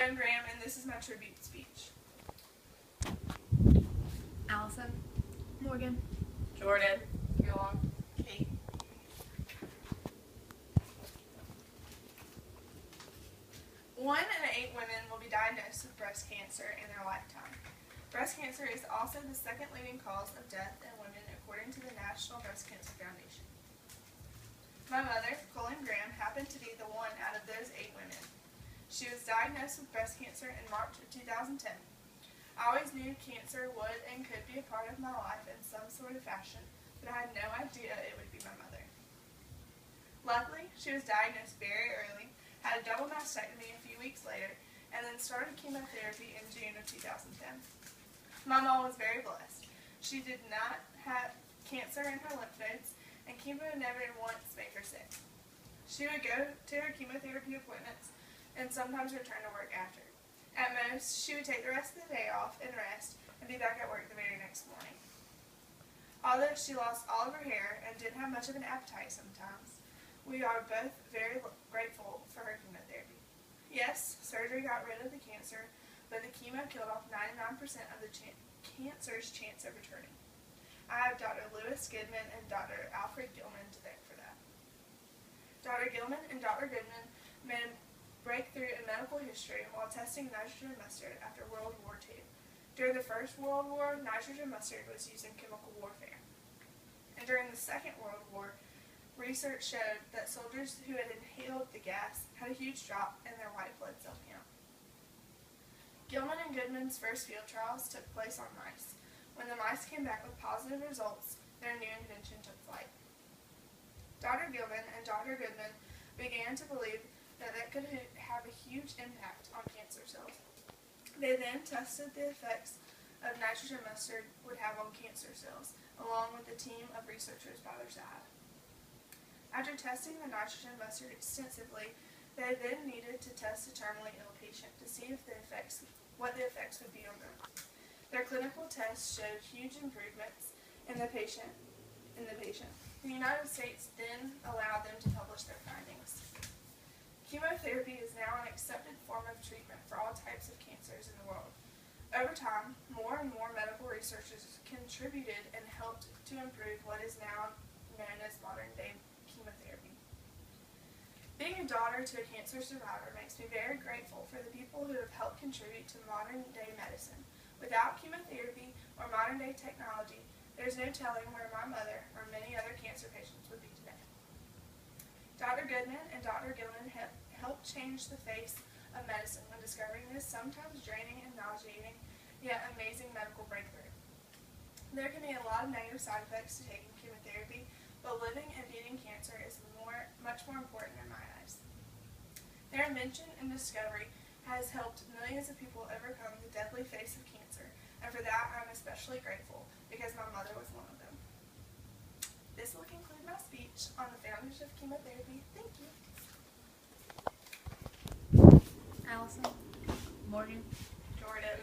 I'm Graham, and this is my tribute speech. Allison, Morgan, Jordan, Kate. One in 8 women will be diagnosed with breast cancer in their lifetime. Breast cancer is also the second leading cause of death in women according to the National Breast Cancer Foundation. My mother, Colleen Graham, happened to be the one out of those 8 women. She was diagnosed with breast cancer in March of 2010. I always knew cancer would and could be a part of my life in some sort of fashion, but I had no idea it would be my mother. Luckily, she was diagnosed very early, had a double mastectomy a few weeks later, and then started chemotherapy in June of 2010. My mom was very blessed. She did not have cancer in her lymph nodes, and chemo never once made her sick. She would go to her chemotherapy appointments and sometimes return to work after. At most, she would take the rest of the day off and rest and be back at work the very next morning. Although she lost all of her hair and didn't have much of an appetite sometimes, we are both very grateful for her chemotherapy. Yes, surgery got rid of the cancer, but the chemo killed off 99% of the cancer's chance of returning. I have Dr. Lewis Goodman and Dr. Alfred Gilman to thank for that. Dr. Gilman and Dr. Goodman made a breakthrough in medical history while testing nitrogen mustard after World War II. During the First World War, nitrogen mustard was used in chemical warfare. And during the Second World War, research showed that soldiers who had inhaled the gas had a huge drop in their white blood cell count. Gilman and Goodman's first field trials took place on mice. When the mice came back with positive results, their new invention took flight. Dr. Gilman and Dr. Goodman began to believe that could have a huge impact on cancer cells. They then tested the effects of nitrogen mustard would have on cancer cells, along with a team of researchers by their side. After testing the nitrogen mustard extensively, they then needed to test a terminally ill patient to see what the effects would be on them. Their clinical tests showed huge improvements in the patient. The United States then allowed them to publish their findings. Chemotherapy is now an accepted form of treatment for all types of cancers in the world. Over time, more and more medical researchers contributed and helped to improve what is now known as modern-day chemotherapy. Being a daughter to a cancer survivor makes me very grateful for the people who have helped contribute to modern-day medicine. Without chemotherapy or modern-day technology, there's no telling where my mother or many other cancer patients would be today. Dr. Goodman and Dr. Gilman helped change the face of medicine when discovering this sometimes draining and nauseating, yet amazing medical breakthrough. There can be a lot of negative side effects to taking chemotherapy, but living and beating cancer is much more important in my eyes. Their invention and discovery has helped millions of people overcome the deadly face of cancer, and for that I'm especially grateful because my mother was one of them. This will conclude my speech on the founders of chemotherapy. Thank you. Allison, Morgan, Jordan.